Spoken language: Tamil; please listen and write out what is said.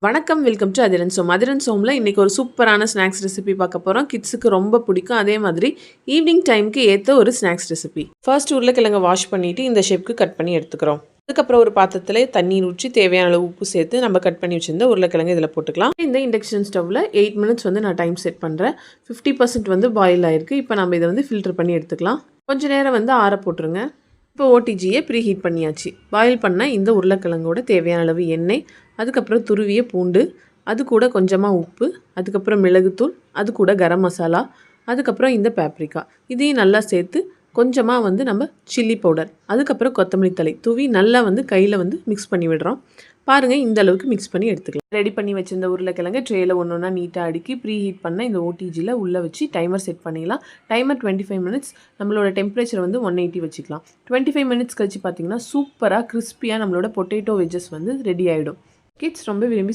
வணக்கம், வெல்கம் டு அதிரன் சோம். அதிரன் சோமில் இன்றைக்கி ஒரு சூப்பரான ஸ்நாக்ஸ் ரெசிபி பார்க்க போகிறோம். கிட்ஸுக்கு ரொம்ப பிடிக்கும். அதே மாதிரி ஈவினிங் டைமுக்கு ஏற்ற ஒரு ஸ்நாக்ஸ் ரெசிபி. ஃபர்ஸ்ட் உருளைக்கிழங்கை வாஷ் பண்ணிவிட்டு இந்த ஷேப்புக்கு கட் பண்ணி எடுத்துக்கிறோம். அதுக்கப்புறம் ஒரு பாத்திரத்தில் தண்ணீர் ஊற்றி தேவையான அளவு உப்பு சேர்த்து நம்ம கட் பண்ணி வச்சுருந்த உருளைக்கிழங்கு இதில் போட்டுக்கலாம். இந்த இண்டக்ஷன் ஸ்டவ்வில் 8 மினிட்ஸ் நான் டைம் செட் பண்ணுறேன். 50% பாயில் ஆகிருக்கு. இப்போ நம்ம இதை ஃபில்டர் பண்ணி எடுத்துக்கலாம். கொஞ்சம் நேரம் ஆற போட்டுருங்க. இப்போ ஓடிஜியை ப்ரீ ஹீட் பண்ணியாச்சு. பாயில் பண்ண இந்த உருளைக்கிழங்கோட தேவையான அளவு எண்ணெய், அதுக்கப்புறம் துருவிய பூண்டு, அது கூட கொஞ்சமாக உப்பு, அதுக்கப்புறம் மிளகுத்தூள், அது கூட கரம் மசாலா, அதுக்கப்புறம் இந்த பேப்ரிக்கா இதையும் நல்லா சேர்த்து கொஞ்சமாக நம்ம சில்லி பவுடர், அதுக்கப்புறம் கொத்தமல்லி தழை தூவி நல்லா கையில் மிக்ஸ் பண்ணி விடுறோம். பாருங்கள், இந்த அளவுக்கு மிக்ஸ் பண்ணி எடுத்துக்கலாம். ரெடி பண்ணி வச்சிருந்த உருளைக்கிழங்கு ட்ரேயில் ஒன்றா நீட்டாக அடுக்கி ப்ரீ ஹீட் பண்ண இந்த ஓடிஜியில் உள்ளே வச்சு டைமர் செட் பண்ணிடலாம். Timer 25 minutes. நம்மளோட டெம்பரேச்சர் 180 வச்சுக்கலாம். 25 மினிட்ஸ் கழிச்சு பார்த்தீங்கன்னா சூப்பராக கிறிஸ்பியாக நம்மளோட பொட்டேட்டோ வெஜ்ஜஸ் ரெடி ஆகிடும். கிட்ஸ் ரொம்ப விரும்பி